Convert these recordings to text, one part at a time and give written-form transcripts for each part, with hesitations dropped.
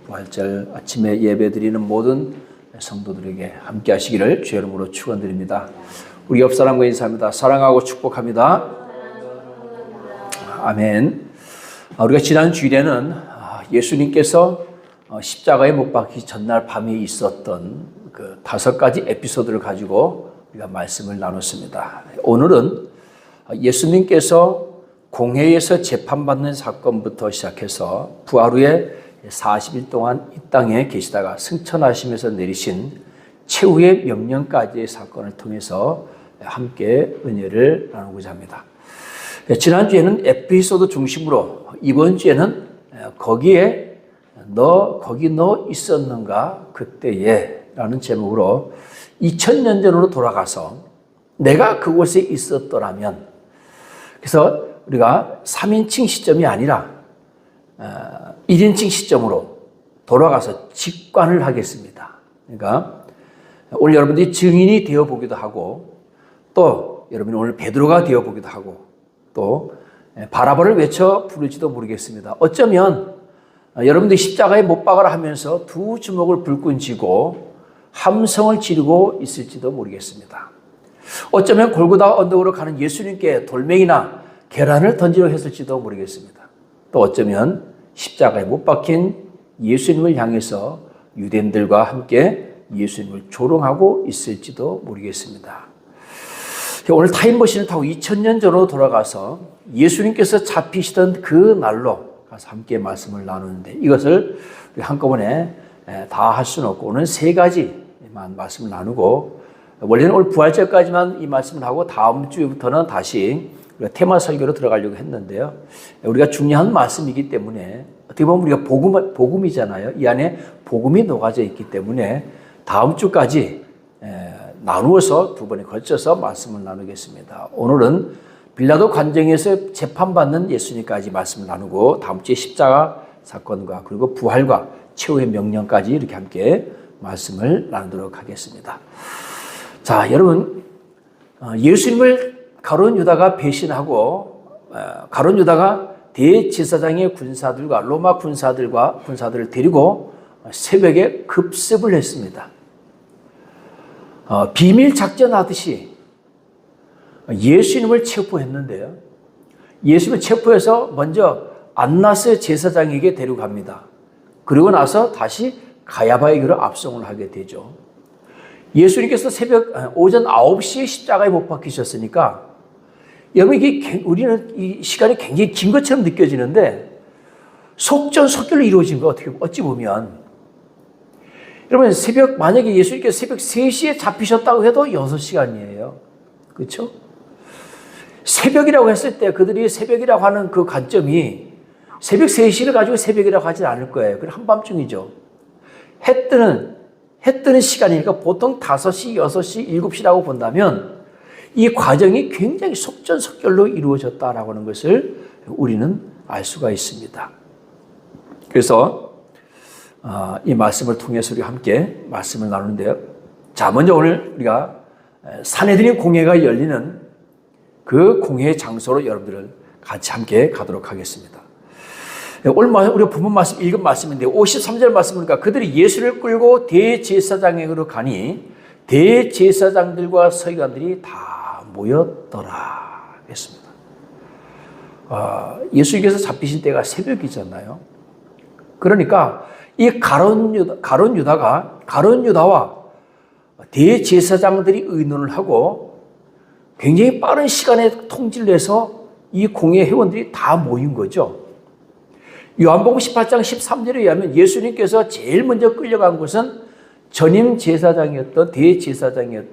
부활절 아침에 예배드리는 모든 성도들에게 함께 하시기를 주의 이름으로 축원드립니다. 우리 옆 사람과 인사합니다. 사랑하고 축복합니다. 아멘. 우리가 지난 주일에는 예수님께서 십자가에 못 박히기 전날 밤에 있었던 그 5가지 에피소드를 가지고 우리가 말씀을 나눴습니다. 오늘은 예수님께서 공회에서 재판받는 사건부터 시작해서 부활 후에 40일 동안 이 땅에 계시다가 승천하시면서 내리신 최후의 명령까지의 사건을 통해서 함께 은혜를 나누고자 합니다. 지난주에는 에피소드 중심으로, 이번 주에는 거기 너 있었는가 그때에 라는 제목으로 2000년 전으로 돌아가서 내가 그곳에 있었더라면, 그래서 우리가 3인칭 시점이 아니라 1인칭 시점으로 돌아가서 직관을 하겠습니다. 그러니까 오늘 여러분들이 증인이 되어보기도 하고, 또 여러분이 오늘 베드로가 되어보기도 하고, 또 바라바를 외쳐 부를지도 모르겠습니다. 어쩌면 여러분들이 십자가에 못 박아라 하면서 두 주먹을 불끈 쥐고 함성을 지르고 있을지도 모르겠습니다. 어쩌면 골고다 언덕으로 가는 예수님께 돌멩이나 계란을 던지려 했을지도 모르겠습니다. 또 어쩌면 십자가에 못 박힌 예수님을 향해서 유대인들과 함께 예수님을 조롱하고 있을지도 모르겠습니다. 오늘 타임머신을 타고 2000년 전으로 돌아가서 예수님께서 잡히시던 그 날로 가서 함께 말씀을 나누는데, 이것을 한꺼번에 다 할 수는 없고 오늘 3가지만 말씀을 나누고, 원래는 오늘 부활절까지만 이 말씀을 하고 다음 주부터는 다시 우리가 테마 설교로 들어가려고 했는데요. 우리가 중요한 말씀이기 때문에, 어떻게 보면 우리가 복음이잖아요. 이 안에 복음이 녹아져 있기 때문에 다음 주까지 나누어서 2번에 걸쳐서 말씀을 나누겠습니다. 오늘은 빌라도 관정에서 재판받는 예수님까지 말씀을 나누고, 다음 주에 십자가 사건과 그리고 부활과 최후의 명령까지 이렇게 함께 말씀을 나누도록 하겠습니다. 자, 여러분, 예수님을 가룟 유다가 배신하고, 가룟 유다가 대제사장의 군사들과 로마 군사들을 데리고 새벽에 급습을 했습니다. 비밀 작전하듯이 예수님을 체포했는데요. 예수님을 체포해서 먼저 안나스 제사장에게 데려갑니다. 그리고 나서 다시 가야바에게로 압송을 하게 되죠. 예수님께서 오전 9시에 십자가에 못 박히셨으니까, 여러분, 우리는 이 시간이 굉장히 긴 것처럼 느껴지는데 속전속결로 이루어진 거 어찌 보면, 여러분, 만약에 예수님께서 새벽 3시에 잡히셨다고 해도 6시간이에요. 그렇죠? 새벽이라고 했을 때 그들이 새벽이라고 하는 그 관점이 새벽 3시를 가지고 새벽이라고 하진 않을 거예요. 그럼 한밤중이죠. 해 뜨는 시간이니까 보통 5시, 6시, 7시라고 본다면 이 과정이 굉장히 속전속결로 이루어졌다라고 하는 것을 우리는 알 수가 있습니다. 그래서 이 말씀을 통해서 우리가 함께 말씀을 나누는데요. 자, 먼저 오늘 우리가 산헤드린 공회가 열리는 그 공회의 장소로 여러분들을 같이 함께 가도록 하겠습니다. 오늘 우리가 본문 말씀, 읽은 말씀인데 53절 말씀이니까, 그들이 예수를 끌고 대제사장에게로 가니 대제사장들과 서기관들이 다 모였더라 했습니다. 예수님께서 잡히신 때가 새벽이잖아요. 그러니까 이 가룟 유다와 대제사장들이 의논을 하고 굉장히 빠른 시간에 통지를 해서 이 공회 회원들이 다 모인 거죠. 요한복음 18장 13절에 의하면 예수님께서 제일 먼저 끌려간 곳은 전임 제사장이었던 대제사장이고,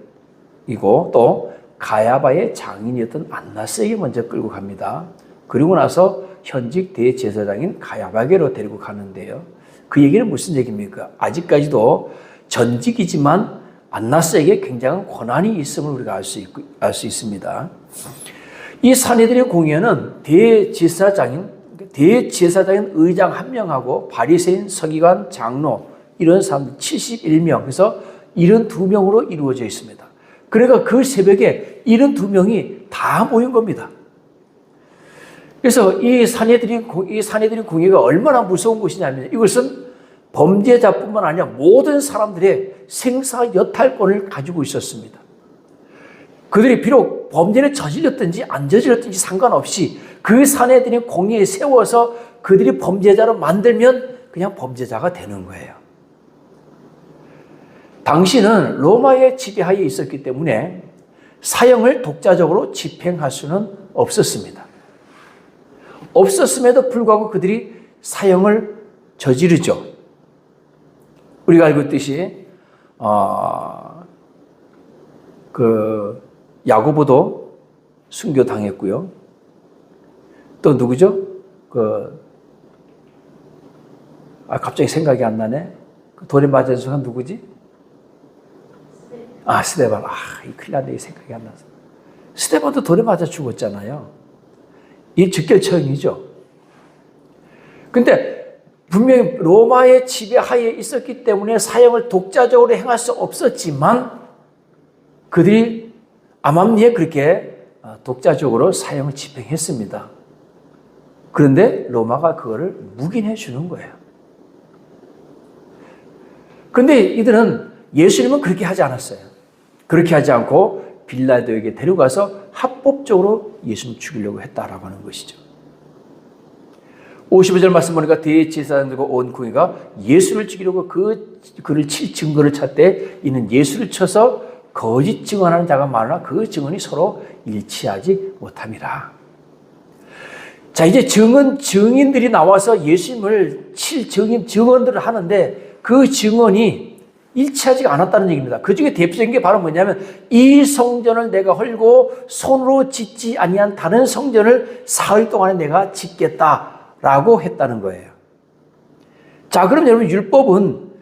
또 가야바의 장인이었던 안나스에게 먼저 끌고 갑니다. 그리고 나서 현직 대제사장인 가야바에게로 데리고 가는데요. 그 얘기는 무슨 얘기입니까? 아직까지도 전직이지만 안나스에게 굉장한 권한이 있음을 우리가 알 수 있습니다. 이 산헤드린 공회는 대제사장인 의장 1명하고 바리새인, 서기관, 장로 이런 사람들 71명, 그래서 72명으로 이루어져 있습니다. 그러니까 그 새벽에 72명이 다 모인 겁니다. 그래서 이 산헤드린 공회가 얼마나 무서운 곳이냐면, 이것은 범죄자뿐만 아니라 모든 사람들의 생사 여탈권을 가지고 있었습니다. 그들이 비록 범죄를 저질렀든지 안 저질렀든지 상관없이 그 사내들이 공의에 세워서 그들이 범죄자로 만들면 그냥 범죄자가 되는 거예요. 당시는 로마의 지배하에 있었기 때문에 사형을 독자적으로 집행할 수는 없었습니다. 없었음에도 불구하고 그들이 사형을 저지르죠. 우리가 알고 있듯이 야고보도 순교당했고요. 또 누구죠? 갑자기 생각이 안 나네. 돌에 맞은 순간 누구지? 스데반. 큰일 났네. 생각이 안 나서. 스데반도 돌에 맞아 죽었잖아요. 이 즉결처형이죠. 근데 분명히 로마의 지배하에 있었기 때문에 사형을 독자적으로 행할 수 없었지만 그들이 암암리에 그렇게 독자적으로 사형을 집행했습니다. 그런데 로마가 그거를 묵인해 주는 거예요. 그런데 이들은 예수님은 그렇게 하지 않았어요. 그렇게 하지 않고 빌라도에게 데려가서 합법적으로 예수님 죽이려고 했다라고 하는 것이죠. 55절 말씀 보니까 대제사장들과 온 궁예가 예수를 죽이려고 그를 칠 증거를 찾되 이는 예수를 쳐서 거짓 증언하는 자가 많으나 그 증언이 서로 일치하지 못함이라. 자, 이제 증인들이 나와서 예수님을 칠 증언들을 하는데 그 증언이 일치하지 않았다는 얘기입니다. 그 중에 대표적인 게 바로 뭐냐면 이 성전을 내가 헐고 손으로 짓지 아니한 다른 성전을 사흘 동안에 내가 짓겠다라고 했다는 거예요. 자, 그럼 여러분 율법은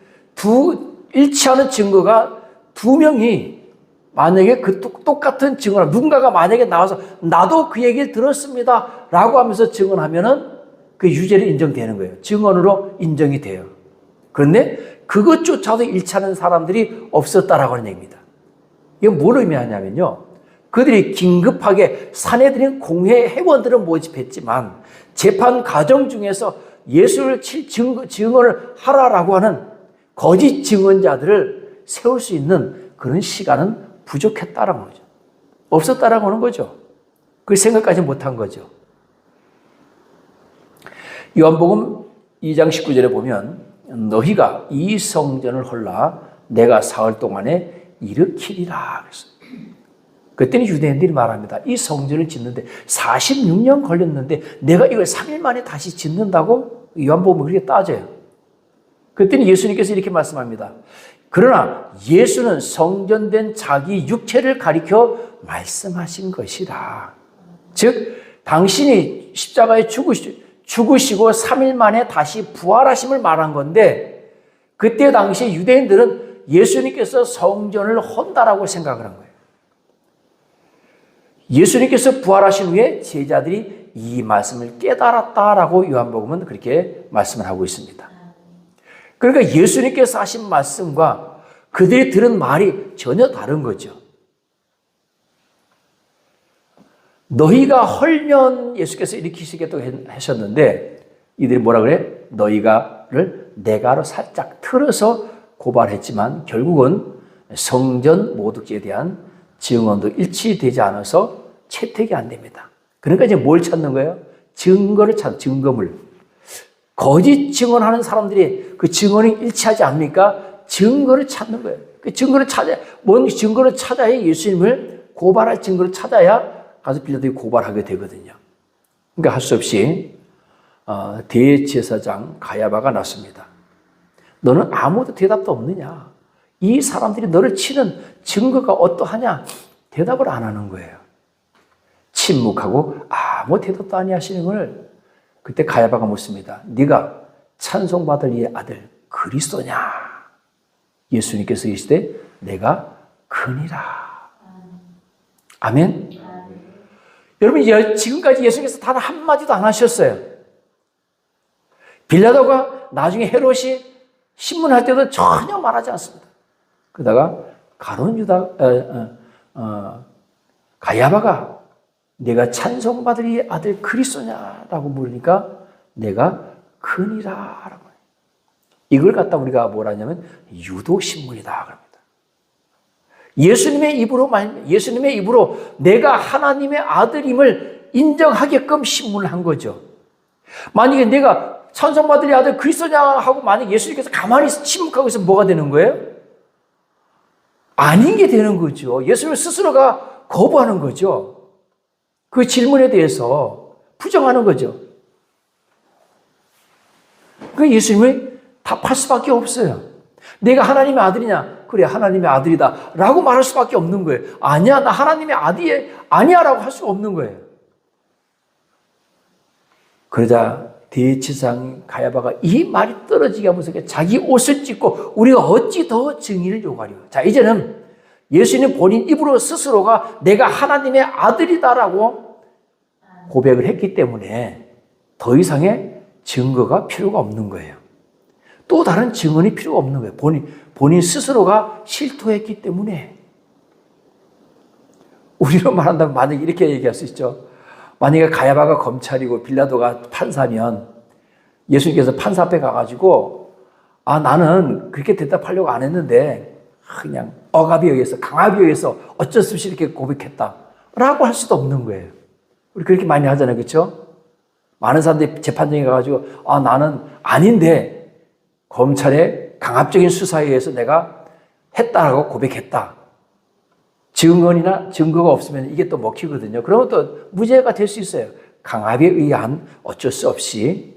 일치하는 증거가 두 명이 만약에 그 똑같은 증언을 누군가가 만약에 나와서 나도 그 얘기를 들었습니다 라고 하면서 증언하면은 그 유죄를 인정되는 거예요. 증언으로 인정이 돼요. 그런데 그것조차도 일치하는 사람들이 없었다라고 하는 얘기입니다. 이건 뭘 의미하냐면요. 그들이 긴급하게 사내들인 공회 회원들은 모집했지만 재판 과정 중에서 예수를 칠 증언을 하라라고 하는 거짓 증언자들을 세울 수 있는 그런 시간은 부족했다라는 거죠. 없었다라고 하는 거죠. 그 생각까지 못한 거죠. 요한복음 2장 19절에 보면 너희가 이 성전을 헐라 내가 사흘 동안에 일으키리라 그랬어요. 그때는 유대인들이 말합니다. 이 성전을 짓는데 46년 걸렸는데 내가 이걸 3일 만에 다시 짓는다고? 요한복음은 그렇게 따져요. 그때는 예수님께서 이렇게 말씀합니다. 그러나 예수는 성전된 자기 육체를 가리켜 말씀하신 것이라. 즉 당신이 십자가에 죽으시고 3일 만에 다시 부활하심을 말한 건데 그때 당시 유대인들은 예수님께서 성전을 헌다라고 생각을 한 거예요. 예수님께서 부활하신 후에 제자들이 이 말씀을 깨달았다라고 요한복음은 그렇게 말씀을 하고 있습니다. 그러니까 예수님께서 하신 말씀과 그들이 들은 말이 전혀 다른 거죠. 너희가 헐면 예수께서 일으키시겠다고 하셨는데 이들이 뭐라 그래? 너희가를 내가로 살짝 틀어서 고발했지만 결국은 성전 모독죄에 대한 증언도 일치되지 않아서 채택이 안 됩니다. 그러니까 이제 뭘 찾는 거예요? 증거물. 거짓 증언하는 사람들이 그 증언이 일치하지 않으니까 증거를 찾는 거예요. 그 증거를 뭔 증거를 찾아야 예수님을 고발할 증거를 찾아야 가서 빌라도에게 고발하게 되거든요. 그러니까 할 수 없이 대제사장 가야바가 났습니다. 너는 아무도 대답도 없느냐? 이 사람들이 너를 치는 증거가 어떠하냐? 대답을 안 하는 거예요. 침묵하고 아무 대답도 아니하시는 걸 그때 가야바가 묻습니다. 네가 찬송받을 이의 아들 그리스도냐? 예수님께서 이르시되 내가 그니라. 아멘. 여러분 지금까지 예수님께서 단 한마디도 안 하셨어요. 빌라도가 나중에 헤롯이 신문할 때도 전혀 말하지 않습니다. 그러다가 가야바가 내가 찬송받을 이 아들 그리스도냐라고 물으니까 내가 그니라라고 해요. 이걸 갖다 우리가 뭐라냐면 유도신문이다 그럽니다. 예수님의 입으로 내가 하나님의 아들임을 인정하게끔 신문을 한 거죠. 만약에 내가 찬송받으리 아들 그리스도냐 하고 만약 예수님께서 가만히 침묵하고 있으면 뭐가 되는 거예요? 아닌 게 되는 거죠. 예수님 스스로가 거부하는 거죠. 그 질문에 대해서 부정하는 거죠. 그 예수님이 답할 수밖에 없어요. 내가 하나님의 아들이냐? 그래, 하나님의 아들이다. 라고 말할 수밖에 없는 거예요. 아니야, 나 하나님의 아들이 아니야. 라고 할 수가 없는 거예요. 그러자 대제사장 가야바가 이 말이 떨어지기가 무섭게 자기 옷을 찢고 우리가 어찌 더 증인을 요구하리요. 자, 이제는 예수님 본인 입으로 스스로가 내가 하나님의 아들이다라고 고백을 했기 때문에 더 이상의 증거가 필요가 없는 거예요. 또 다른 증언이 필요가 없는 거예요. 본인 스스로가 실토했기 때문에. 우리로 말한다면 만약에 이렇게 얘기할 수 있죠. 만약에 가야바가 검찰이고 빌라도가 판사면 예수님께서 판사 앞에 가가지고 나는 그렇게 대답하려고 안 했는데 그냥 억압에 의해서 강압에 의해서 어쩔 수 없이 이렇게 고백했다 라고 할 수도 없는 거예요. 우리 그렇게 많이 하잖아요. 그렇죠? 많은 사람들이 재판정에 가가지고 나는 아닌데 검찰의 강압적인 수사에 의해서 내가 했다라고 고백했다. 증거가 없으면 이게 또 먹히거든요. 그러면 또 무죄가 될 수 있어요. 강압에 의한 어쩔 수 없이.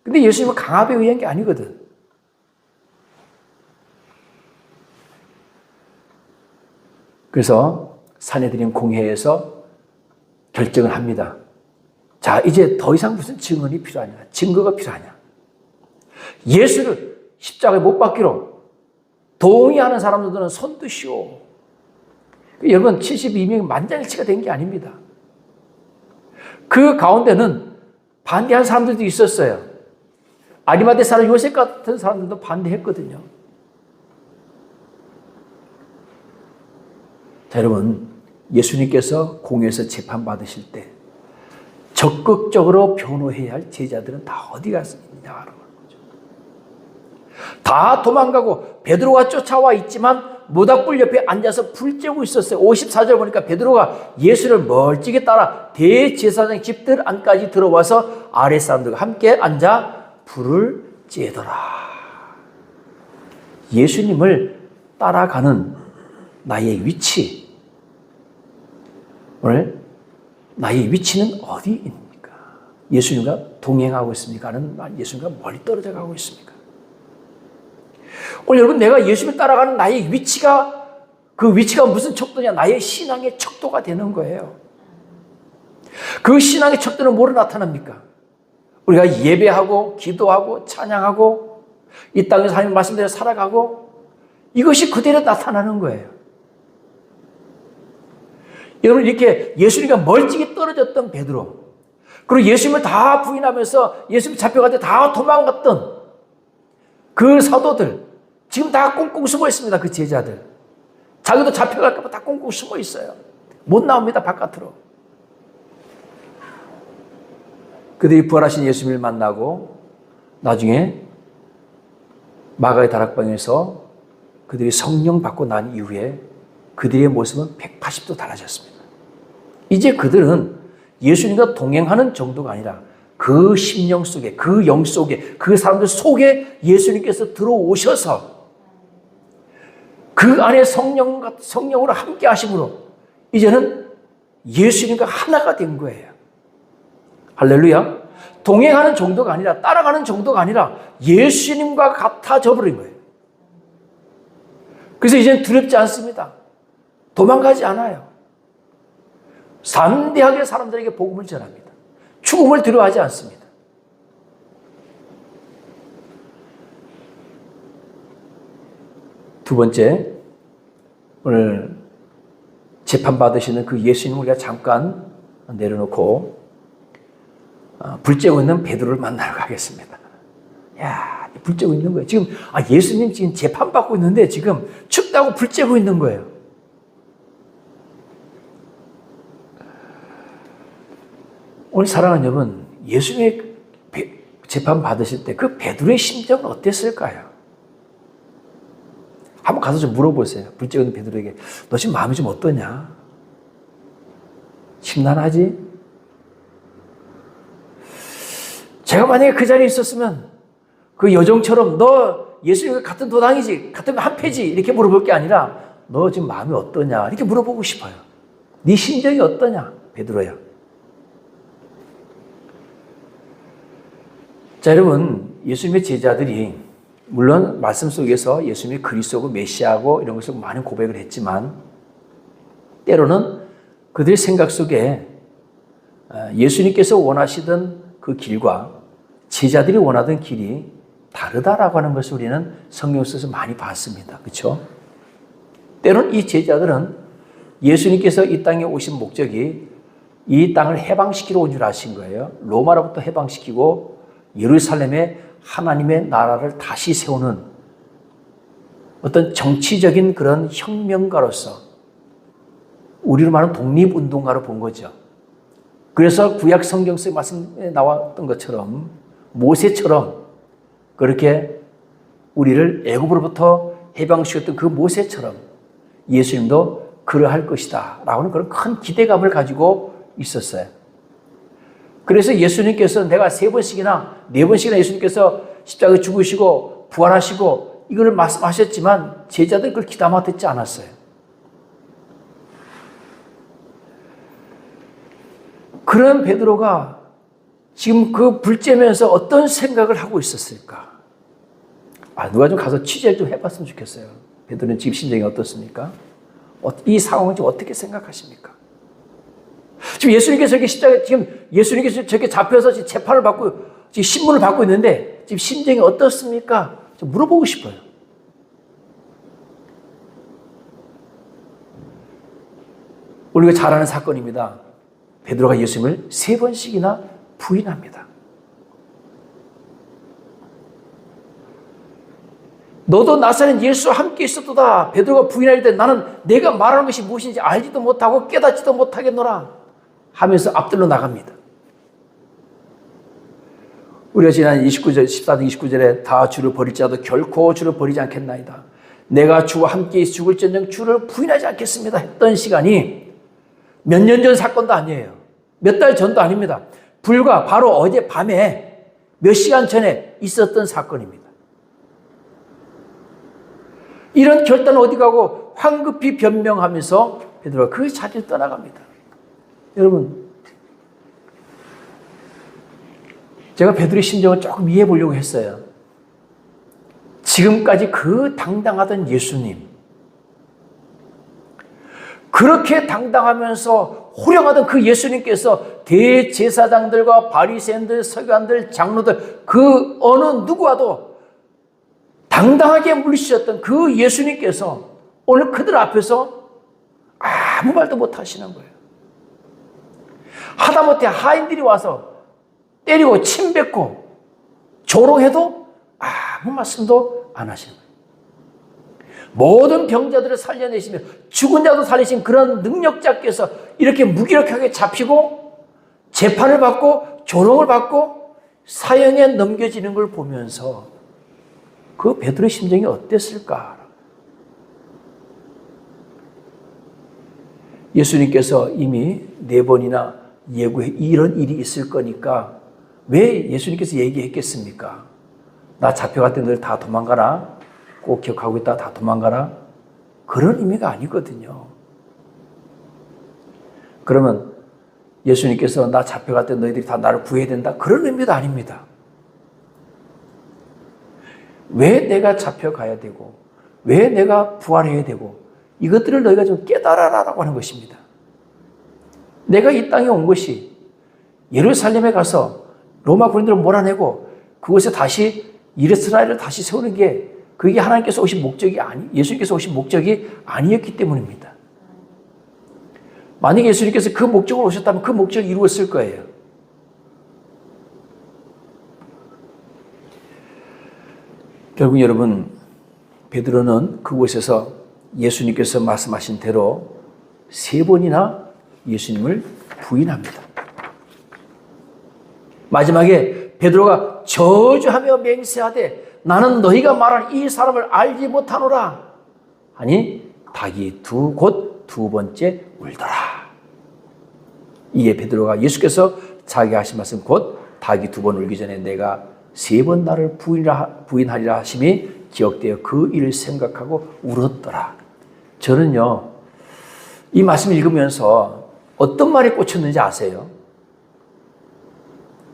근데 예수님은 강압에 의한 게 아니거든. 그래서 산헤드린 공회에서 결정을 합니다. 자, 이제 더 이상 무슨 증언이 필요하냐? 증거가 필요하냐? 예수를 십자가에 못 박기로 동의하는 사람들은 손 드시오. 여러분 72명이 만장일치가 된 게 아닙니다. 그 가운데는 반대한 사람들도 있었어요. 아리마대 사람 요셉 같은 사람들도 반대했거든요. 자, 여러분 예수님께서 공회에서 재판받으실 때 적극적으로 변호해야 할 제자들은 다 어디 갔느냐 하는 거죠. 다 도망가고 베드로가 쫓아와 있지만 모닥불 옆에 앉아서 불 쬐고 있었어요. 54절 보니까 베드로가 예수를 멀찍이 따라 대제사장 집들 안까지 들어와서 아랫 사람들과 함께 앉아 불을 쬐더라. 예수님을 따라가는 나의 위치, 오늘 나의 위치는 어디입니까? 예수님과 동행하고 있습니까? 아니면 예수님과 멀리 떨어져 가고 있습니까? 오늘 여러분 내가 예수님을 따라가는 나의 위치가 그 위치가 무슨 척도냐? 나의 신앙의 척도가 되는 거예요. 그 신앙의 척도는 뭐로 나타납니까? 우리가 예배하고 기도하고 찬양하고 이 땅에서 하나님 말씀대로 살아가고 이것이 그대로 나타나는 거예요. 여러분 이렇게 예수님과 멀찍이 떨어졌던 베드로 그리고 예수님을 다 부인하면서 예수님 잡혀갈 때 다 도망갔던 그 사도들 지금 다 꽁꽁 숨어 있습니다. 그 제자들 자기도 잡혀갈까 봐 다 꽁꽁 숨어 있어요. 못 나옵니다. 바깥으로. 그들이 부활하신 예수님을 만나고 나중에 마가의 다락방에서 그들이 성령 받고 난 이후에 그들의 모습은 180도 달라졌습니다. 이제 그들은 예수님과 동행하는 정도가 아니라 그 심령 속에, 그 영 속에, 그 사람들 속에 예수님께서 들어오셔서 그 안에 성령으로 함께 하심으로 이제는 예수님과 하나가 된 거예요. 할렐루야. 동행하는 정도가 아니라 따라가는 정도가 아니라 예수님과 같아져 버린 거예요. 그래서 이제는 두렵지 않습니다. 도망가지 않아요. 담대하게 사람들에게 복음을 전합니다. 죽음을 두려워하지 않습니다. 두 번째, 오늘 재판받으시는 그 예수님을 우리가 잠깐 내려놓고 불 쬐고 있는 베드로를 만나러 가겠습니다. 야, 불 쬐고 있는 거예요. 지금 예수님 지금 재판받고 있는데 지금 춥다고 불 쬐고 있는 거예요. 오늘 사랑하는 여러분, 예수님의 재판 받으실 때 그 베드로의 심정은 어땠을까요? 한번 가서 좀 물어보세요. 불제거든 베드로에게. 너 지금 마음이 좀 어떠냐? 심란하지? 제가 만약에 그 자리에 있었으면 그 여종처럼 너 예수님과 같은 도당이지? 같은 한패지? 이렇게 물어볼 게 아니라 너 지금 마음이 어떠냐? 이렇게 물어보고 싶어요. 네 심정이 어떠냐? 베드로야. 자, 여러분, 예수님의 제자들이 물론 말씀 속에서 예수님이 그리스도고 메시아고 이런 것을 많은 고백을 했지만 때로는 그들의 생각 속에 예수님께서 원하시던 그 길과 제자들이 원하던 길이 다르다라고 하는 것을 우리는 성경 속에서 많이 봤습니다. 그렇죠? 때로는 이 제자들은 예수님께서 이 땅에 오신 목적이 이 땅을 해방시키러 온 줄 아신 거예요. 로마로부터 해방시키고 예루살렘에 하나님의 나라를 다시 세우는 어떤 정치적인 그런 혁명가로서 우리로 말하는 독립운동가로 본 거죠. 그래서 구약 성경 속에 말씀에 나왔던 것처럼 모세처럼 그렇게 우리를 애굽으로부터 해방시켰던 그 모세처럼 예수님도 그러할 것이다 라고 하는 그런 큰 기대감을 가지고 있었어요. 그래서 예수님께서 내가 3번씩이나 4번씩이나 예수님께서 십자가에 죽으시고 부활하시고 이걸 말씀하셨지만 제자들 그걸 귀담아 듣지 않았어요. 그런 베드로가 지금 그 불쬐면서 어떤 생각을 하고 있었을까? 누가 좀 가서 취재를 좀 해봤으면 좋겠어요. 베드로는 지금 심정이 어떻습니까? 이 상황을 좀 어떻게 생각하십니까? 지금 예수님께서 이렇게 십자가에 지금 예수님께서 저렇게 잡혀서 지금 재판을 받고 지금 신문을 받고 있는데 지금 심정이 어떻습니까? 좀 물어보고 싶어요. 우리가 잘 아는 사건입니다. 베드로가 예수님을 3번씩이나 부인합니다. 너도 나사렛 예수와 함께 있었도다. 베드로가 부인할 때 나는 내가 말하는 것이 무엇인지 알지도 못하고 깨닫지도 못하겠노라 하면서 앞들로 나갑니다. 우리가 지난 29절, 14장 29절에 다 주를 버릴지라도 결코 주를 버리지 않겠나이다. 내가 주와 함께 죽을전정 주를 부인하지 않겠습니다 했던 시간이 몇 년 전 사건도 아니에요. 몇 달 전도 아닙니다. 불과 바로 어제 밤에 몇 시간 전에 있었던 사건입니다. 이런 결단은 어디 가고 황급히 변명하면서 베드로가 그 자리를 떠나갑니다. 여러분, 제가 베드로의 심정을 조금 이해해 보려고 했어요. 지금까지 그 당당하던 예수님, 그렇게 당당하면서 호령하던 그 예수님께서 대제사장들과 바리새인들, 서기관들, 장로들 그 어느 누구와도 당당하게 물리치셨던 그 예수님께서 오늘 그들 앞에서 아무 말도 못 하시는 거예요. 하다못해 하인들이 와서 때리고 침뱉고 조롱해도 아무 말씀도 안 하시는 거예요. 모든 병자들을 살려내시며 죽은 자도 살리신 그런 능력자께서 이렇게 무기력하게 잡히고 재판을 받고 조롱을 받고 사형에 넘겨지는 걸 보면서 그 베드로의 심정이 어땠을까? 예수님께서 이미 4번이나 예고해 이런 일이 있을 거니까 왜 예수님께서 얘기했겠습니까? 나 잡혀갈 때 너희 다 도망가라. 꼭 기억하고 있다. 다 도망가라. 그런 의미가 아니거든요. 그러면 예수님께서 나 잡혀갈 때 너희들이 다 나를 구해야 된다. 그런 의미도 아닙니다. 왜 내가 잡혀가야 되고 왜 내가 부활해야 되고 이것들을 너희가 좀 깨달아라라고 하는 것입니다. 내가 이 땅에 온 것이 예루살렘에 가서 로마 군인들을 몰아내고 그곳에 다시 이스라엘을 다시 세우는 게 그게 하나님께서 오신 목적이 예수님께서 오신 목적이 아니었기 때문입니다. 만약에 예수님께서 그 목적으로 오셨다면 그 목적을 이루었을 거예요. 결국 여러분, 베드로는 그곳에서 예수님께서 말씀하신 대로 3번이나 예수님을 부인합니다. 마지막에 베드로가 저주하며 맹세하되 나는 너희가 말한 이 사람을 알지 못하노라 하니 닭이 곧 두 번째 울더라. 이에 베드로가 예수께서 자기 하신 말씀 곧 닭이 두 번 울기 전에 내가 세 번 나를 부인하리라 하심이 기억되어 그 일을 생각하고 울었더라. 저는요, 이 말씀을 읽으면서 어떤 말에 꽂혔는지 아세요?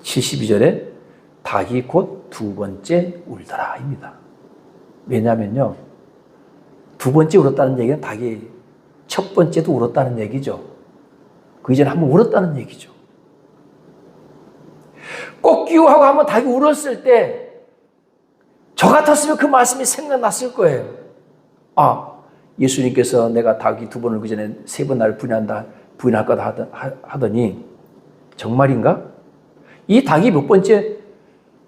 72절에 닭이 곧 두 번째 울더라 입니다. 왜냐하면요, 두 번째 울었다는 얘기는 닭이 첫 번째도 울었다는 얘기죠. 그 이전에 한번 울었다는 얘기죠. 꺾이고 하고 한번 닭이 울었을 때 저 같았으면 그 말씀이 생각났을 거예요. 아, 예수님께서 내가 닭이 두 번 울기 전에 세 번 나를 부인할 거다 하더니 정말인가? 이 닭이 몇 번째,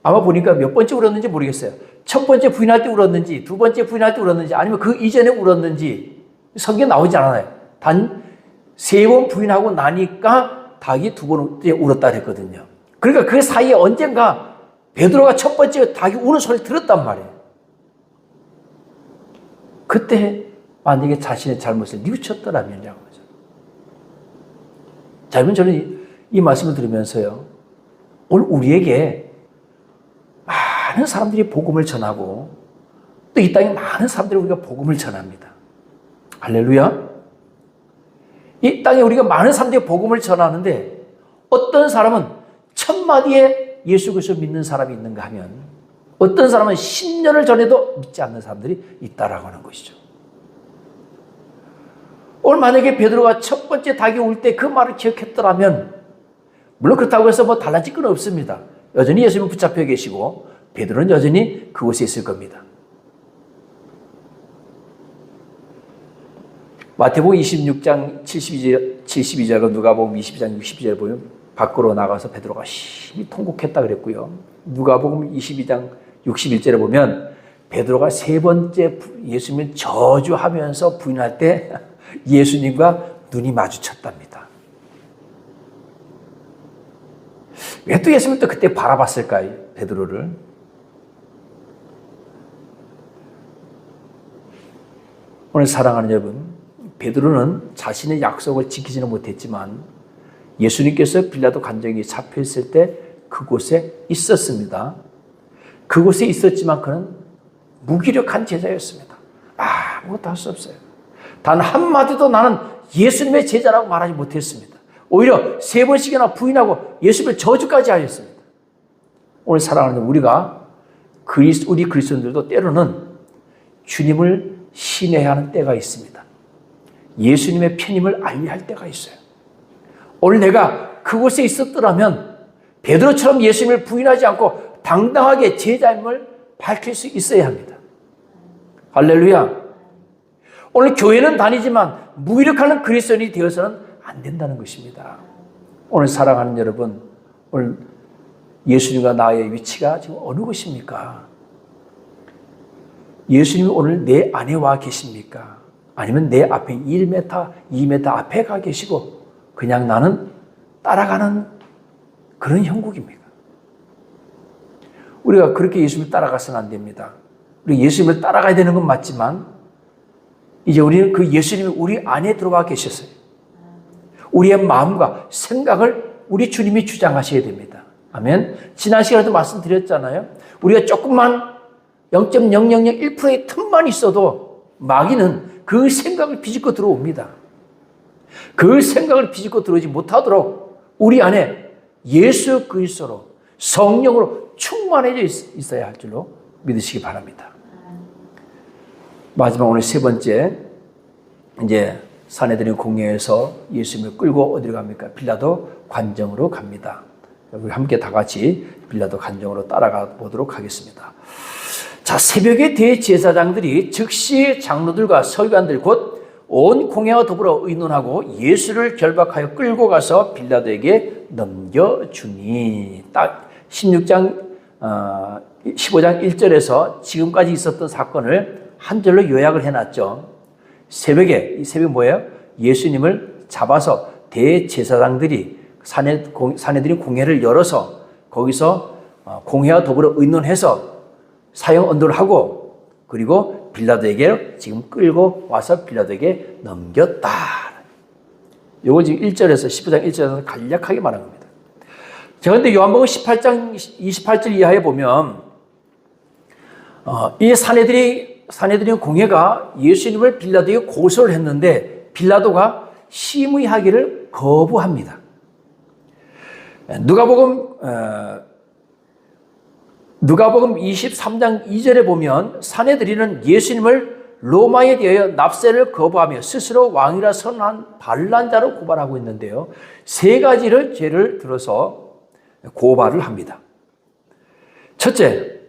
아마 보니까 몇 번째 울었는지 모르겠어요. 첫 번째 부인할 때 울었는지, 두 번째 부인할 때 울었는지, 아니면 그 이전에 울었는지 성경에 나오지 않아요. 단 세 번 부인하고 나니까 닭이 두 번 울었다 그랬거든요. 그러니까 그 사이에 언젠가 베드로가 첫 번째 닭이 우는 소리를 들었단 말이에요. 그때 만약에 자신의 잘못을 뉘우쳤더라면이라고 하죠. 자, 여러분 저는 이 말씀을 들으면서요, 오늘 우리에게 많은 사람들이 복음을 전하고 또 이 땅에 많은 사람들이 우리가 복음을 전합니다. 할렐루야. 이 땅에 우리가 많은 사람들이 복음을 전하는데 어떤 사람은 첫 마디에 예수 그리스도 믿는 사람이 있는가 하면 어떤 사람은 10년을 전에도 믿지 않는 사람들이 있다라고 하는 것이죠. 오늘 만약에 베드로가 첫 번째 닭이 울 때 그 말을 기억했더라면 물론 그렇다고 해서 뭐 달라질 건 없습니다. 여전히 예수님은 붙잡혀 계시고 베드로는 여전히 그곳에 있을 겁니다. 마태복음 26장 72절과 누가복음 22장 62절을 보면 밖으로 나가서 베드로가 심히 통곡했다 그랬고요. 누가복음 22장 61절에 보면 베드로가 세 번째 예수님을 저주하면서 부인할 때 예수님과 눈이 마주쳤답니다. 왜 또 예수님을 또 그때 바라봤을까요? 베드로를. 오늘 사랑하는 여러분, 베드로는 자신의 약속을 지키지는 못했지만 예수님께서 빌라도 관정에 잡혀있을 때 그곳에 있었습니다. 그곳에 있었지만 그는 무기력한 제자였습니다. 아무것도 할 수 없어요. 단 한마디도 나는 예수님의 제자라고 말하지 못했습니다. 오히려 세 번씩이나 부인하고 예수님을 저주까지 하였습니다. 오늘 사랑하는 우리가 우리 그리스도인들도 때로는 주님을 신뢰해야 하는 때가 있습니다. 예수님의 편임을 알려야 할 때가 있어요. 오늘 내가 그곳에 있었더라면 베드로처럼 예수님을 부인하지 않고 당당하게 제자임을 밝힐 수 있어야 합니다. 할렐루야. 오늘 교회는 다니지만 무기력한 그리스도인이 되어서는 안 된다는 것입니다. 오늘 사랑하는 여러분, 오늘 예수님과 나의 위치가 지금 어느 곳입니까? 예수님이 오늘 내 안에 와 계십니까? 아니면 내 앞에 1m, 2m 앞에 가 계시고 그냥 나는 따라가는 그런 형국입니까? 우리가 그렇게 예수님을 따라가서는 안 됩니다. 우리 예수님을 따라가야 되는 건 맞지만 이제 우리는 그 예수님이 우리 안에 들어와 계셨어요. 우리의 마음과 생각을 우리 주님이 주장하셔야 됩니다. 아멘. 지난 시간에도 말씀드렸잖아요. 우리가 조금만 0.0001%의 틈만 있어도 마귀는 그 생각을 비집고 들어옵니다. 그 생각을 비집고 들어오지 못하도록 우리 안에 예수 그리스도로 성령으로 충만해져 있어야 할 줄로 믿으시기 바랍니다. 마지막 오늘 세 번째, 이제 사내들인 공회에서 예수님을 끌고 어디로 갑니까? 빌라도 관정으로 갑니다. 우리 함께 다 같이 빌라도 관정으로 따라가 보도록 하겠습니다. 자, 새벽에 대제사장들이 즉시 장로들과 서기관들 곧 온 공회와 더불어 의논하고 예수를 결박하여 끌고 가서 빌라도에게 넘겨주니. 딱 15장 1절에서 지금까지 있었던 사건을 한 절로 요약을 해놨죠. 새벽에, 이 새벽 뭐예요? 예수님을 잡아서 대제사장들이 사내들이 공회를 열어서 거기서 공회와 더불어 의논해서 사형 언도를 하고 그리고 빌라도에게 지금 끌고 와서 빌라도에게 넘겼다. 이걸 지금 1절에서 15장 1절에서 간략하게 말한 겁니다. 자, 근데 요한복음 18장 28절 이하에 보면 이 산헤드린 공회가 예수님을 빌라도에게 고소를 했는데 빌라도가 심의하기를 거부합니다. 누가복음 23장 2절에 보면 산헤드린은 예수님을 로마에 대하여 납세를 거부하며 스스로 왕이라 선언한 반란자로 고발하고 있는데요. 세 가지를 죄를 들어서 고발을 합니다. 첫째,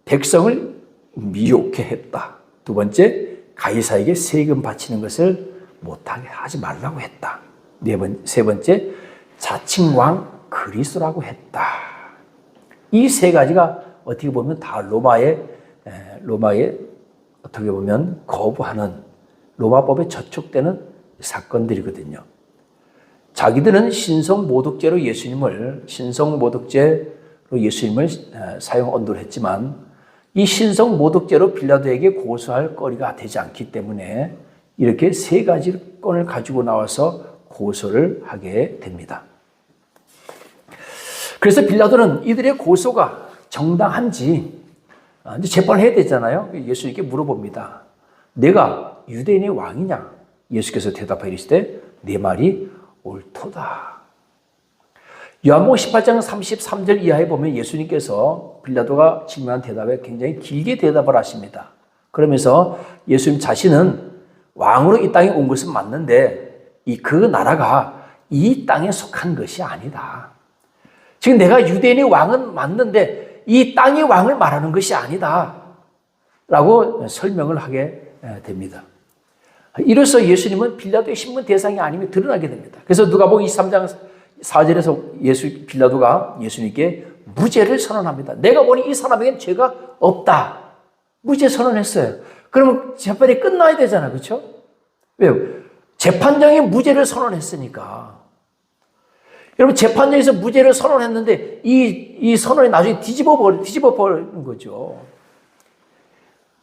백성을 미혹해 했다. 두 번째, 가이사에게 세금 바치는 것을 못하게 하지 말라고 했다. 세 번째, 자칭 왕 그리스도라고 했다. 이 세 가지가 어떻게 보면 다 로마에 어떻게 보면 거부하는 로마법에 저촉되는 사건들이거든요. 자기들은 신성모독죄로 예수님을 사형 언도를 했지만 이 신성모독죄로 빌라도에게 고소할 거리가 되지 않기 때문에 이렇게 세 가지 건을 가지고 나와서 고소를 하게 됩니다. 그래서 빌라도는 이들의 고소가 정당한지 이제 재판을 해야 되잖아요. 예수님께 물어봅니다. 내가 유대인의 왕이냐? 예수께서 대답하여 이르시되 내 말이 옳도다. 요한복음 18장 33절 이하에 보면 예수님께서 빌라도가 질문한 대답에 굉장히 길게 대답을 하십니다. 그러면서 예수님 자신은 왕으로 이 땅에 온 것은 맞는데 그 나라가 이 땅에 속한 것이 아니다. 지금 내가 유대인의 왕은 맞는데 이 땅의 왕을 말하는 것이 아니다. 라고 설명을 하게 됩니다. 이로써 예수님은 빌라도의 신문 대상이 아님이 드러나게 됩니다. 그래서 누가복음 23장 4절에서 빌라도가 예수님께 무죄를 선언합니다. 내가 보니 이 사람에겐 죄가 없다. 무죄 선언했어요. 그러면 재판이 끝나야 되잖아요. 그렇죠? 왜요? 재판장이 무죄를 선언했으니까. 여러분 재판장에서 무죄를 선언했는데 이 선언이 나중에 뒤집어 버리는 거죠.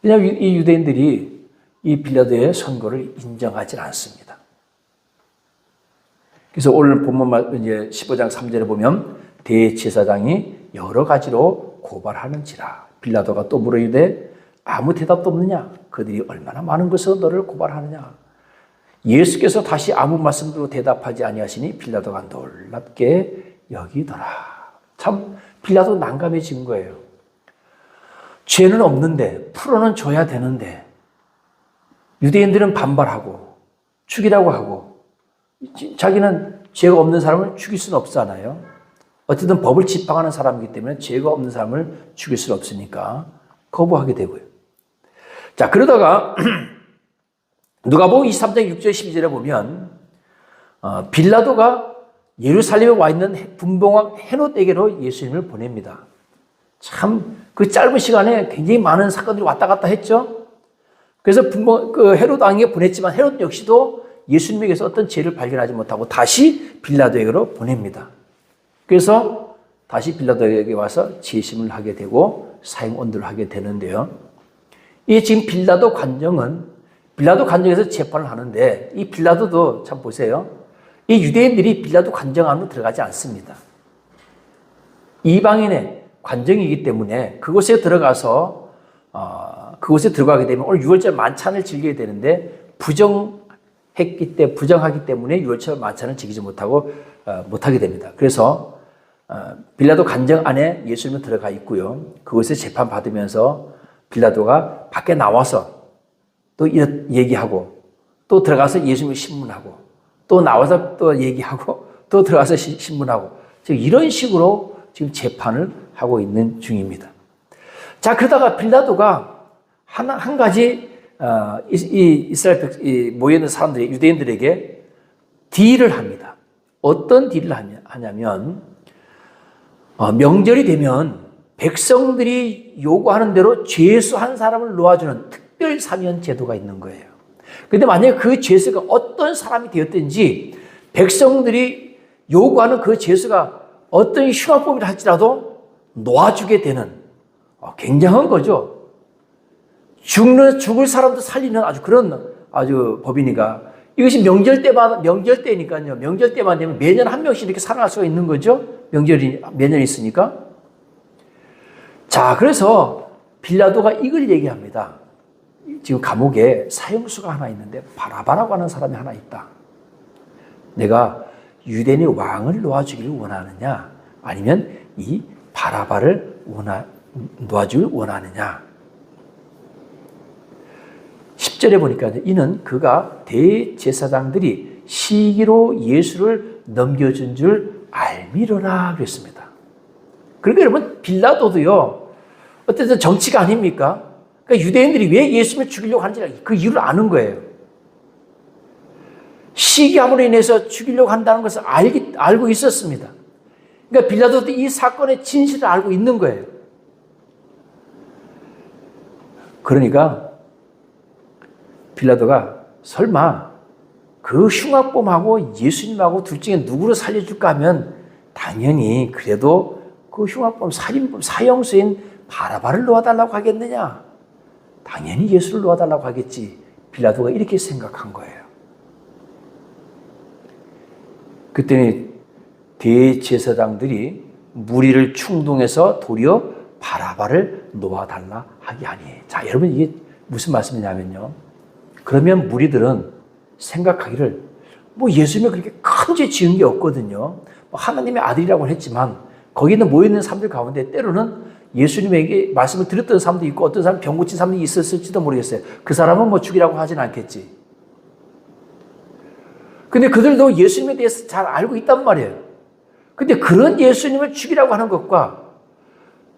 왜냐하면 이 유대인들이 이 빌라도의 선고를 인정하지 않습니다. 그래서 오늘 본문 이제 15장 3절에 보면 대제사장이 여러 가지로 고발하는지라. 빌라도가 또 물어 이르되 아무 대답도 없느냐? 그들이 얼마나 많은 것으로 너를 고발하느냐? 예수께서 다시 아무 말씀도 대답하지 아니하시니 빌라도가 놀랍게 여기더라. 참 빌라도 난감해진 거예요. 죄는 없는데 풀어는 줘야 되는데 유대인들은 반발하고 죽이라고 하고 자기는 죄가 없는 사람을 죽일 수는 없잖아요. 어쨌든 법을 집행하는 사람이기 때문에 죄가 없는 사람을 죽일 수는 없으니까 거부하게 되고요. 자, 그러다가 누가복음 23장 6절 12절에 보면 빌라도가 예루살렘에 와 있는 분봉왕 헤롯에게로 예수님을 보냅니다. 참 그 짧은 시간에 굉장히 많은 사건들이 왔다 갔다 했죠. 그래서 헤롯 왕에게 보냈지만 헤롯 역시도 예수님에게서 어떤 죄를 발견하지 못하고 다시 빌라도에게로 보냅니다. 그래서 다시 빌라도에게 와서 재심을 하게 되고 사형 언도를 하게 되는데요. 이 지금 빌라도 관정에서 재판을 하는데 이 빌라도도 참 보세요. 이 유대인들이 빌라도 관정 안으로 들어가지 않습니다. 이방인의 관정이기 때문에 그곳에 들어가게 되면 오늘 6월절 만찬을 즐기게 되는데 부정하기 때문에 6월절 만찬을 즐기지 못하게 됩니다. 그래서 빌라도 관정 안에 예수님은 들어가 있고요. 그곳에 재판 받으면서 빌라도가 밖에 나와서 또 얘기하고 또 들어가서 예수님을 신문하고 또 나와서 또 얘기하고 또 들어가서 신문하고 지금 이런 식으로 지금 재판을 하고 있는 중입니다. 자, 그러다가 빌라도가 한 가지 이스라엘 모여있는 사람들이 유대인들에게 딜을 합니다. 어떤 딜을 하냐면 명절이 되면 백성들이 요구하는 대로 죄수 한 사람을 놓아주는 특별 사면 제도가 있는 거예요. 그런데 만약에 그 죄수가 어떤 사람이 되었든지 백성들이 요구하는 그 죄수가 어떤 흉악범이라 할지라도 놓아주게 되는 굉장한 거죠. 죽을 사람도 살리는 아주 그런 아주 법이니까 이것이 명절 때니까요. 명절 때만 되면 매년 한 명씩 이렇게 살아날 수가 있는 거죠. 명절이 매년 있으니까. 자, 그래서 빌라도가 이걸 얘기합니다. 지금 감옥에 사형수가 하나 있는데 바라바라고 하는 사람이 하나 있다. 내가 유대인의 왕을 놓아주기를 원하느냐, 아니면 이 바라바를 놓아주기를 원하느냐. 10절에 보니까 이는 그가 대제사장들이 시기로 예수를 넘겨준 줄 알미러라 그랬습니다. 그러니까 여러분 빌라도도요, 어쨌든 정치가 아닙니까? 그러니까 유대인들이 왜 예수님을 죽이려고 하는지 그 이유를 아는 거예요. 시기함으로 인해서 죽이려고 한다는 것을 알고 있었습니다. 그러니까 빌라도도 이 사건의 진실을 알고 있는 거예요. 그러니까 빌라도가 설마 그 흉악범하고 예수님하고 둘 중에 누구를 살려줄까 하면 당연히 그래도 그 흉악범, 살인범, 사형수인 바라바를 놓아달라고 하겠느냐? 당연히 예수를 놓아달라고 하겠지. 빌라도가 이렇게 생각한 거예요. 그때는 대제사장들이 무리를 충동해서 도리어 바라바를 놓아달라 하게 하니. 자, 여러분 이게 무슨 말씀이냐면요. 그러면 무리들은 생각하기를 예수님이 그렇게 큰 죄 지은 게 없거든요. 하나님의 아들이라고 했지만 거기는 모여있는 사람들 가운데 때로는 예수님에게 말씀을 들었던 사람도 있고 어떤 사람 병 고친 사람도 있었을지도 모르겠어요. 그 사람은 죽이라고 하진 않겠지. 근데 그들도 예수님에 대해서 잘 알고 있단 말이에요. 근데 그런 예수님을 죽이라고 하는 것과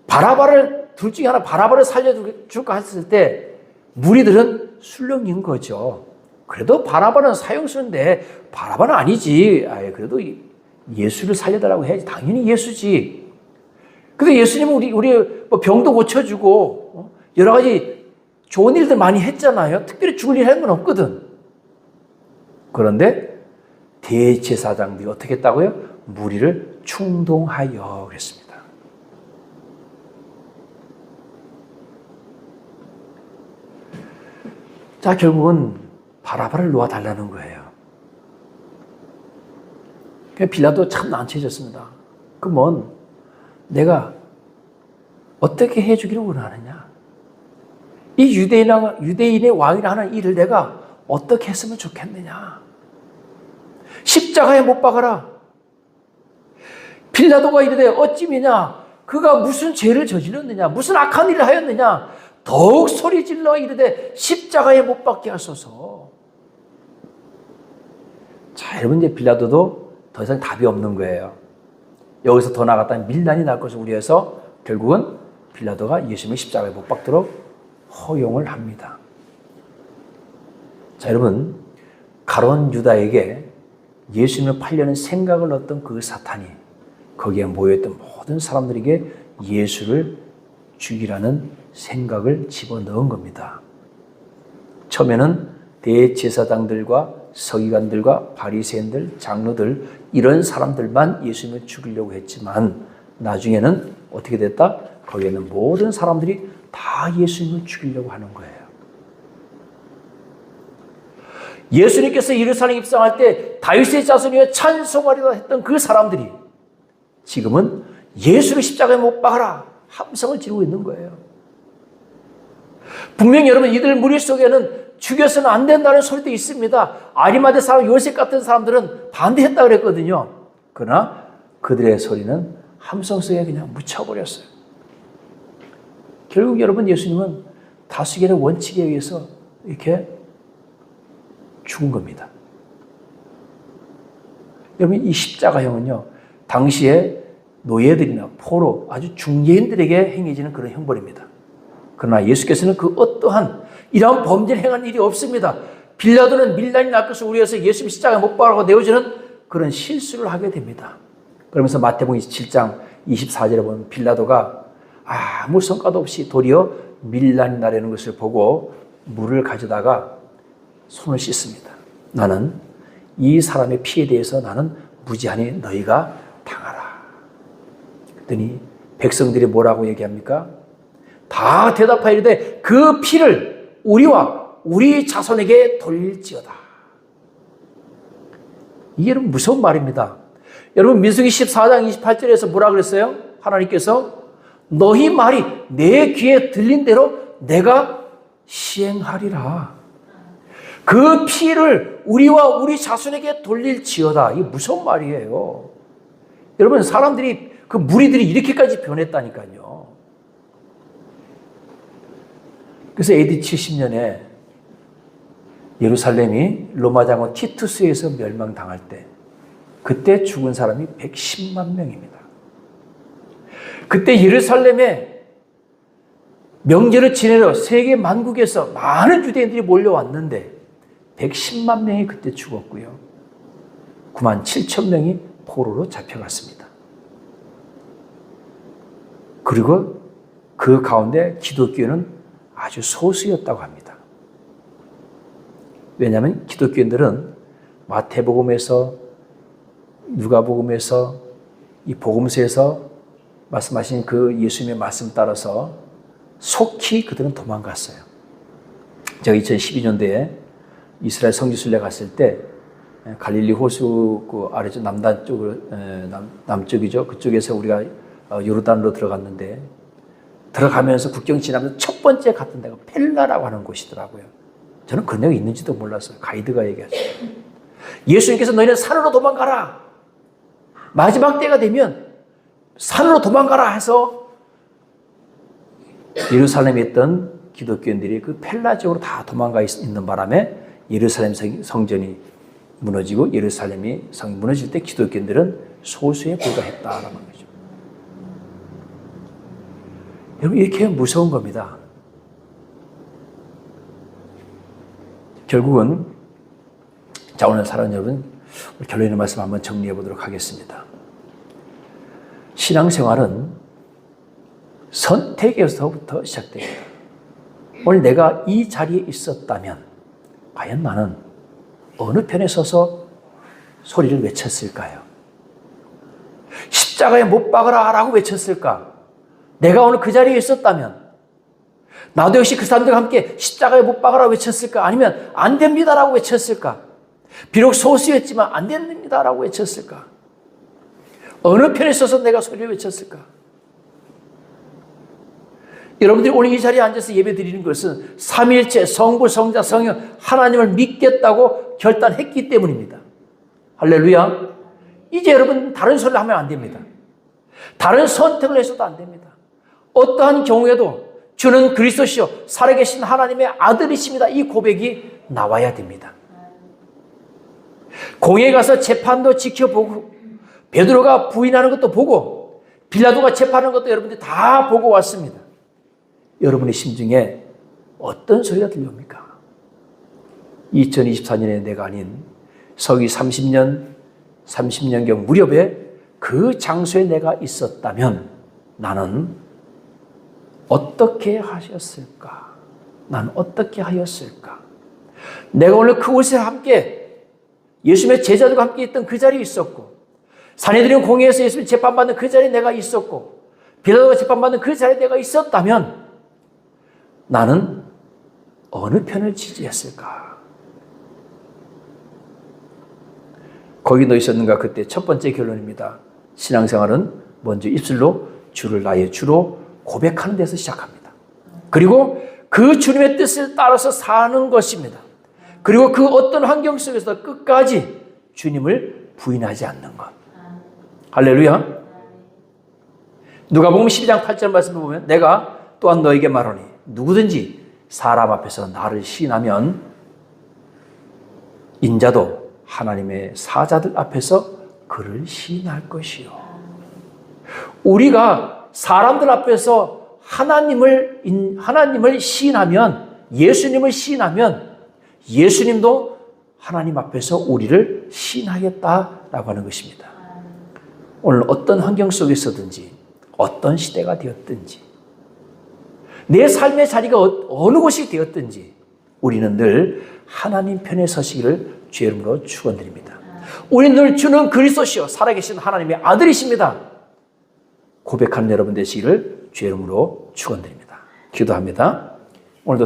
바라바를 둘 중에 하나 바라바를 살려줄까 했을 때 무리들은 술렁인 거죠. 그래도 바라바는 사형수인데 바라바는 아니지. 그래도 예수를 살려달라고 해야지. 당연히 예수지. 근데 예수님은 우리 병도 고쳐주고 여러 가지 좋은 일들 많이 했잖아요. 특별히 죽을 일 하는 건 없거든. 그런데 대제사장들이 어떻게 했다고요? 무리를 충동하여 그랬습니다. 자, 결국은 바라바를 놓아달라는 거예요. 빌라도 참 난처해졌습니다. 그러면 내가 어떻게 해주기를 원하느냐? 이 유대인의 왕이라 하는 일을 내가 어떻게 했으면 좋겠느냐? 십자가에 못 박아라. 빌라도가 이르되 어찌미냐? 그가 무슨 죄를 저질렀느냐? 무슨 악한 일을 하였느냐? 더욱 소리질러 이르되 십자가에 못 박게 하소서. 자, 여러분 이제 빌라도도 더 이상 답이 없는 거예요. 여기서 더 나아갔다면 밀란이 날 것을 우려해서 결국은 빌라도가 예수님을 십자가에 못 박도록 허용을 합니다. 자, 여러분 가룟 유다에게 예수님을 팔려는 생각을 얻던 그 사탄이 거기에 모여있던 모든 사람들에게 예수를 죽이라는 생각을 집어넣은 겁니다. 처음에는 대제사장들과 서기관들과 바리새인들, 장로들 이런 사람들만 예수님을 죽이려고 했지만 나중에는 어떻게 됐다? 거기에 있는 모든 사람들이 다 예수님을 죽이려고 하는 거예요. 예수님께서 예루살렘 입성할 때 다윗의 자손이여 찬송하리라 했던 그 사람들이 지금은 예수를 십자가에 못 박아라 함성을 지르고 있는 거예요. 분명히 여러분 이들 무리 속에는 죽여서는 안 된다는 소리도 있습니다. 아리마대 사람 요셉 같은 사람들은 반대했다 그랬거든요. 그러나 그들의 소리는 함성 속에 그냥 묻혀버렸어요. 결국 여러분 예수님은 다수결의 원칙에 의해서 이렇게 죽은 겁니다. 여러분 이 십자가형은요 당시에 노예들이나 포로 아주 중개인들에게 행해지는 그런 형벌입니다. 그러나 예수께서는 그 어떠한 이러한 범죄를 행한 일이 없습니다. 빌라도는 밀란이 날 것을 우려해서 예수님 십자가에 못 박으라고 내어주는 그런 실수를 하게 됩니다. 그러면서 마태복음 27장 24절에 보면 빌라도가 아무 성과도 없이 도리어 밀란이 나려는 것을 보고 물을 가져다가 손을 씻습니다. 나는 이 사람의 피에 대해서 나는 무지하니 너희가 당하라. 그랬더니 백성들이 뭐라고 얘기합니까? 다 대답하이르되 그 피를 우리와 우리 자손에게 돌릴지어다. 이게 무서운 말입니다. 여러분 민수기 14장 28절에서 뭐라 그랬어요? 하나님께서 너희 말이 내 귀에 들린 대로 내가 시행하리라. 그 피를 우리와 우리 자손에게 돌릴지어다. 이게 무서운 말이에요. 여러분 사람들이 그 무리들이 이렇게까지 변했다니까요. 그래서 AD 70년에 예루살렘이 로마 장군 티투스에 의해서 멸망당할 때 그때 죽은 사람이 110만 명입니다. 그때 예루살렘에 명절을 지내러 세계 만국에서 많은 유대인들이 몰려왔는데 110만 명이 그때 죽었고요. 9만 7천 명이 포로로 잡혀갔습니다. 그리고 그 가운데 기독교는 아주 소수였다고 합니다. 왜냐하면 기독교인들은 마태복음에서 누가복음에서 이 복음서에서 말씀하신 그 예수님의 말씀 따라서 속히 그들은 도망갔어요. 제가 2012년도에 이스라엘 성지순례 갔을 때 갈릴리 호수 그 아래쪽 남단 쪽으로 남쪽이죠. 그쪽에서 우리가 요르단으로 들어갔는데 들어가면서 국경 지나면서 첫 번째 갔던 데가 펠라라고 하는 곳이더라고요. 저는 그런 데가 있는지도 몰랐어요. 가이드가 얘기했어요. 예수님께서 너희는 산으로 도망가라. 마지막 때가 되면 산으로 도망가라 해서 예루살렘에 있던 기독교인들이 그 펠라 지역으로 다 도망가 있는 바람에 예루살렘 성전이 무너지고 예루살렘이 성이 무너질 때 기독교인들은 소수에 불과했다라는 거죠. 여러분 이렇게 무서운 겁니다. 결국은 자 오늘 사랑하는 여러분 결론의 말씀 한번 정리해 보도록 하겠습니다. 신앙생활은 선택에서부터 시작됩니다. 오늘 내가 이 자리에 있었다면 과연 나는 어느 편에 서서 소리를 외쳤을까요? 십자가에 못 박으라 라고 외쳤을까? 내가 오늘 그 자리에 있었다면 나도 역시 그 사람들과 함께 십자가에 못 박으라 외쳤을까? 아니면 안 됩니다라고 외쳤을까? 비록 소수였지만 안 됩니다라고 외쳤을까? 어느 편에 서서 내가 소리를 외쳤을까? 여러분들이 오늘 이 자리에 앉아서 예배 드리는 것은 삼위일체 성부, 성자, 성령 하나님을 믿겠다고 결단했기 때문입니다. 할렐루야. 이제 여러분 다른 소리를 하면 안 됩니다. 다른 선택을 해서도 안 됩니다. 어떠한 경우에도 주는 그리스도시요 살아계신 하나님의 아들이십니다. 이 고백이 나와야 됩니다. 공회에 가서 재판도 지켜보고 베드로가 부인하는 것도 보고 빌라도가 재판하는 것도 여러분들이 다 보고 왔습니다. 여러분의 심중에 어떤 소리가 들려옵니까? 2024년에 내가 아닌 서기 30년경 무렵에 그 장소에 내가 있었다면 나는 어떻게 하셨을까? 난 어떻게 하였을까? 내가 오늘 그곳에 함께 예수님의 제자들과 함께 있던 그 자리에 있었고 산헤드린 공회에서 예수님 재판받는 그 자리에 내가 있었고 빌라도가 재판받는 그 자리에 내가 있었다면 나는 어느 편을 지지했을까? 거기 너 있었는가? 그때 첫 번째 결론입니다. 신앙생활은 먼저 입술로 주를 나의 주로 고백하는 데서 시작합니다. 그리고 그 주님의 뜻을 따라서 사는 것입니다. 그리고 그 어떤 환경 속에서 끝까지 주님을 부인하지 않는 것. 할렐루야. 누가복음 12장 8절 말씀을 보면 내가 또한 너에게 말하노니 누구든지 사람 앞에서 나를 시인하면 인자도 하나님의 사자들 앞에서 그를 시인할 것이요. 우리가 사람들 앞에서 하나님을 시인하면 예수님을 시인하면 예수님도 하나님 앞에서 우리를 시인하겠다라고 하는 것입니다. 오늘 어떤 환경 속에서든지 어떤 시대가 되었든지 내 삶의 자리가 어느 곳이 되었든지 우리는 늘 하나님 편에 서시기를 주의 이름으로 축원드립니다. 우리는 늘 주는 그리스도시요 살아계신 하나님의 아들이십니다. 고백하는 여러분 되시기를 주의 이름으로 축원드립니다. 기도합니다.